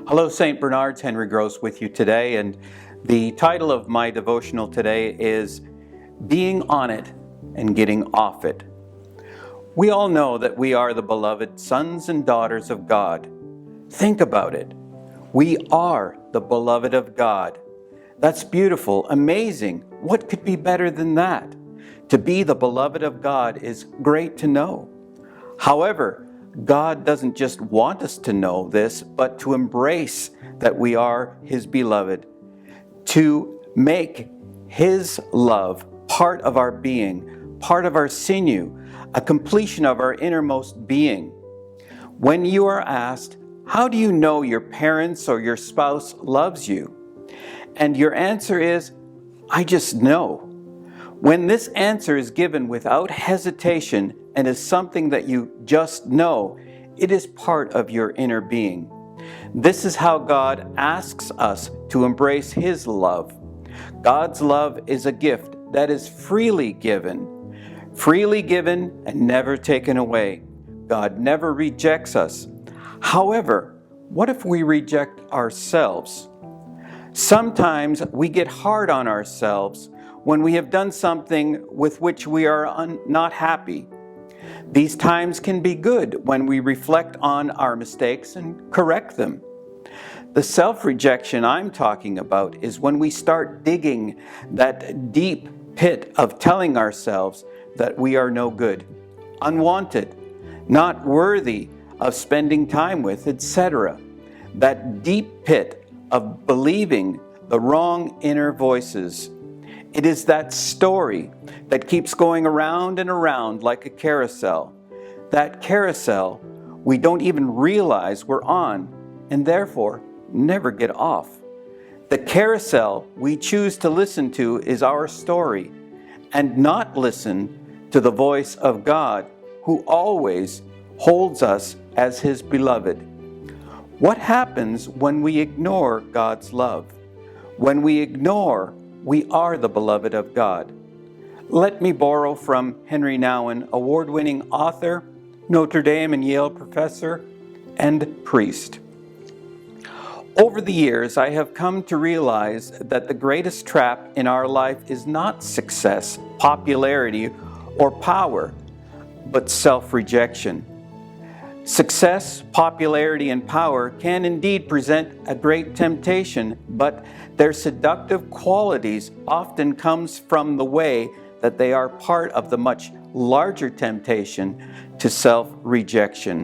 Hello, St. Bernard's. Henry Gross with you today, and the title of my devotional today is Being on It and Getting Off It. We all know that we are the beloved sons and daughters of God. Think about it. We are the beloved of God. That's beautiful, amazing. What could be better than that? To be the beloved of God is great to know. However, God doesn't just want us to know this, but to embrace that we are His beloved, to make His love part of our being, part of our sinew, a completion of our innermost being. When you are asked, how do you know your parents or your spouse loves you? And your answer is, I just know. When this answer is given without hesitation and is something that you just know, it is part of your inner being. This is how God asks us to embrace His love. God's love is a gift that is freely given and never taken away. God never rejects us. However, what if we reject ourselves? Sometimes we get hard on ourselves when we have done something with which we are not happy. These times can be good when we reflect on our mistakes and correct them. The self-rejection I'm talking about is when we start digging that deep pit of telling ourselves that we are no good, unwanted, not worthy of spending time with, etc. That deep pit of believing the wrong inner voices. It is that story that keeps going around and around like a carousel. That carousel we don't even realize we're on and therefore never get off. The carousel we choose to listen to is our story and not listen to the voice of God, who always holds us as His beloved. What happens when we ignore God's love? When we ignore we are the beloved of God. Let me borrow from Henry Nouwen, award-winning author, Notre Dame and Yale professor, and priest. Over the years, I have come to realize that the greatest trap in our life is not success, popularity, or power, but self-rejection. Success, popularity, and power can indeed present a great temptation, but their seductive qualities often comes from the way that they are part of the much larger temptation to self-rejection.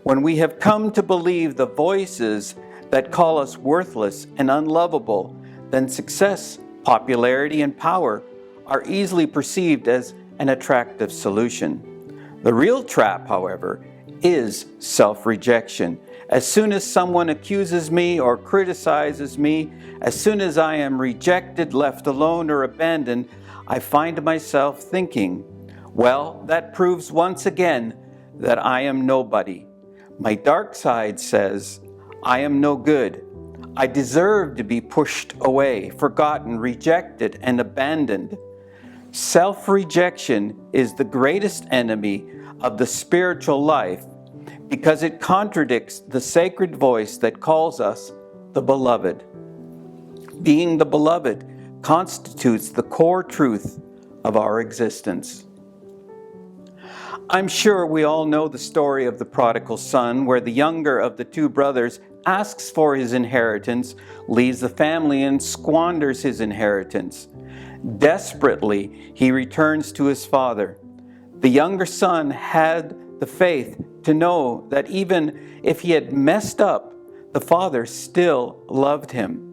When we have come to believe the voices that call us worthless and unlovable, then success, popularity, and power are easily perceived as an attractive solution. The real trap, however, is self-rejection. As soon as someone accuses me or criticizes me, as soon as I am rejected, left alone, or abandoned, I find myself thinking, well, that proves once again that I am nobody. My dark side says, I am no good. I deserve to be pushed away, forgotten, rejected, and abandoned. Self-rejection is the greatest enemy of the spiritual life because it contradicts the sacred voice that calls us the beloved. Being the beloved constitutes the core truth of our existence. I'm sure we all know the story of the prodigal son, where the younger of the two brothers asks for his inheritance, leaves the family, and squanders his inheritance. Desperately, he returns to his father. The younger son had the faith to know that even if he had messed up, the father still loved him.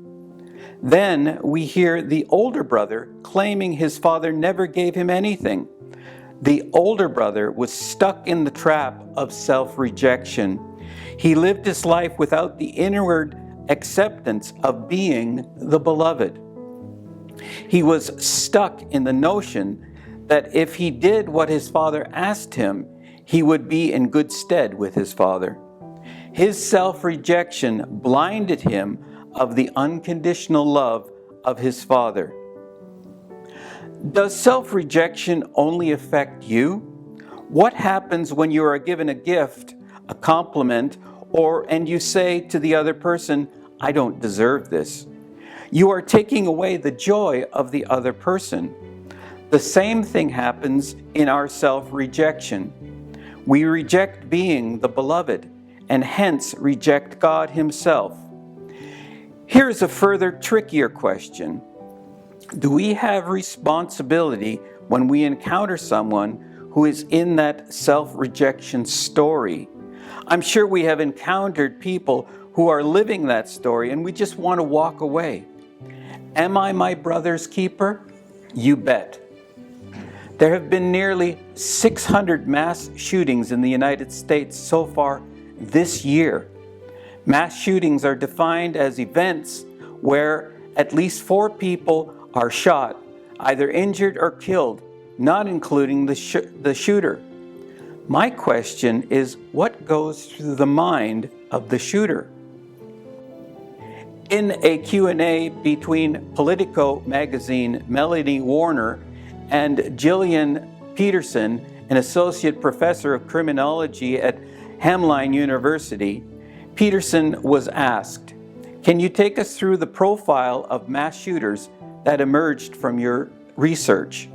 Then we hear the older brother claiming his father never gave him anything. The older brother was stuck in the trap of self-rejection. He lived his life without the inward acceptance of being the beloved. He was stuck in the notion that if he did what his father asked him, he would be in good stead with his father. His self-rejection blinded him of the unconditional love of his father. Does self-rejection only affect you? What happens when you are given a gift, a compliment, and you say to the other person, I don't deserve this. You are taking away the joy of the other person. The same thing happens in our self-rejection. We reject being the beloved and hence reject God Himself. Here's a further trickier question. Do we have responsibility when we encounter someone who is in that self-rejection story? I'm sure we have encountered people who are living that story and we just want to walk away. Am I my brother's keeper? You bet. There have been nearly 600 mass shootings in the United States so far this year. Mass shootings are defined as events where at least 4 people are shot, either injured or killed, not including the shooter. My question is, what goes through the mind of the shooter? In a Q&A between Politico magazine, Melanie Warner and Gillian Peterson, an associate professor of criminology at Hamline University, Peterson was asked, can you take us through the profile of mass shooters that emerged from your research?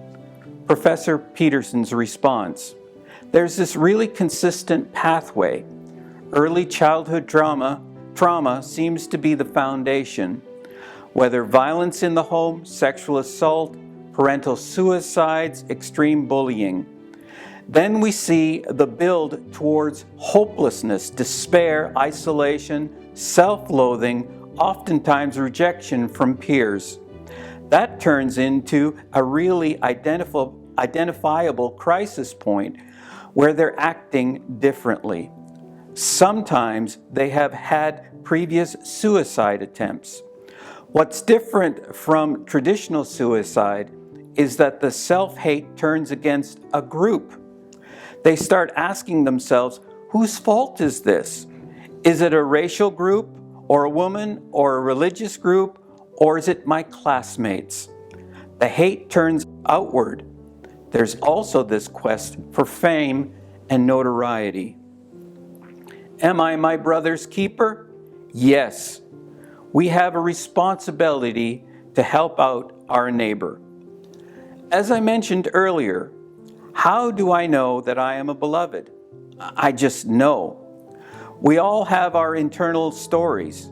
Professor Peterson's response, there's this really consistent pathway. Early childhood trauma seems to be the foundation. Whether violence in the home, sexual assault, parental suicides, extreme bullying. Then we see the build towards hopelessness, despair, isolation, self-loathing, oftentimes rejection from peers. That turns into a really identifiable crisis point where they're acting differently. Sometimes they have had previous suicide attempts. What's different from traditional suicide is that the self-hate turns against a group. They start asking themselves, whose fault is this? Is it a racial group, or a woman, or a religious group, or is it my classmates? The hate turns outward. There's also this quest for fame and notoriety. Am I my brother's keeper? Yes. We have a responsibility to help out our neighbor. As I mentioned earlier, how do I know that I am a beloved? I just know. We all have our internal stories.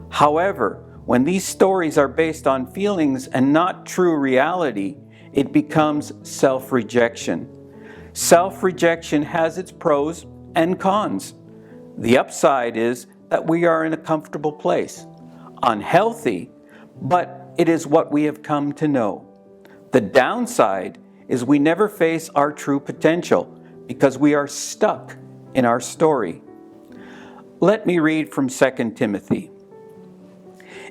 However, when these stories are based on feelings and not true reality, it becomes self-rejection. Self-rejection has its pros and cons. The upside is that we are in a comfortable place. Unhealthy, but it is what we have come to know. The downside is we never face our true potential because we are stuck in our story. Let me read from 2 Timothy.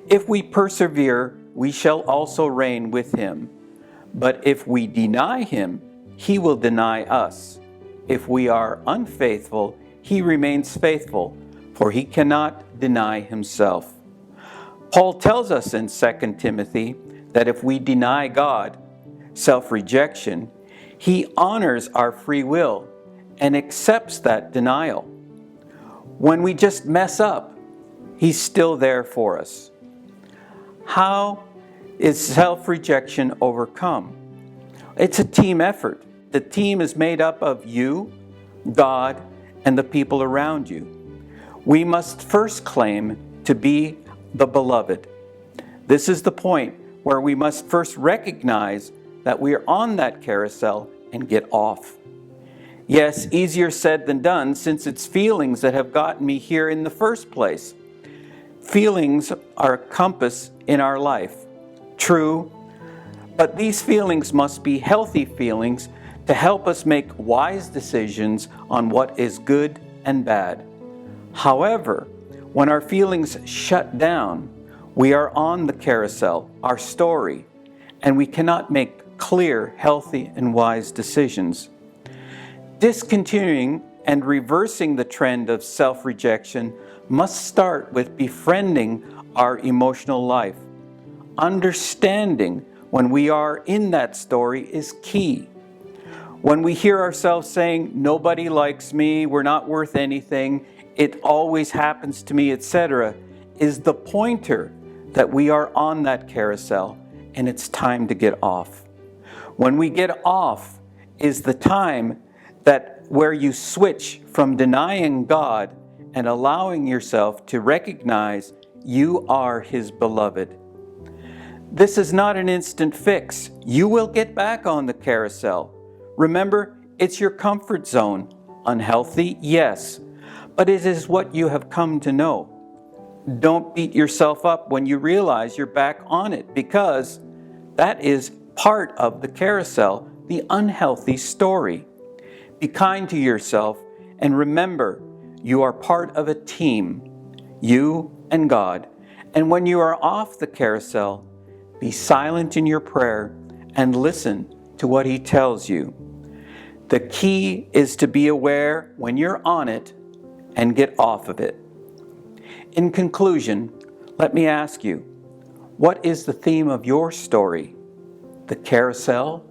If we persevere, we shall also reign with him. But if we deny him, he will deny us. If we are unfaithful, he remains faithful, for he cannot deny himself. Paul tells us in 2 Timothy that if we deny God, self-rejection, he honors our free will and accepts that denial. When we just mess up, he's still there for us. How is self-rejection overcome? It's a team effort. The team is made up of you, God, and the people around you. We must first claim to be the beloved. This is the point where we must first recognize that we are on that carousel and get off. Yes, easier said than done, since it's feelings that have gotten me here in the first place. Feelings are a compass in our life. True, but these feelings must be healthy feelings to help us make wise decisions on what is good and bad. However, when our feelings shut down, we are on the carousel, our story, and we cannot make clear, healthy, and wise decisions. Discontinuing and reversing the trend of self-rejection must start with befriending our emotional life. Understanding when we are in that story is key. When we hear ourselves saying, nobody likes me, we're not worth anything, it always happens to me, etc., is the pointer that we are on that carousel and it's time to get off. When we get off is the time that where you switch from denying God and allowing yourself to recognize you are His beloved. This is not an instant fix. You will get back on the carousel. Remember, it's your comfort zone. Unhealthy, yes, but it is what you have come to know. Don't beat yourself up when you realize you're back on it, because that is part of the carousel, the unhealthy story. Be kind to yourself and remember you are part of a team, you and God. And when you are off the carousel, be silent in your prayer and listen to what He tells you. The key is to be aware when you're on it and get off of it. In conclusion, let me ask you, what is the theme of your story? The carousel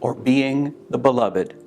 or being the beloved?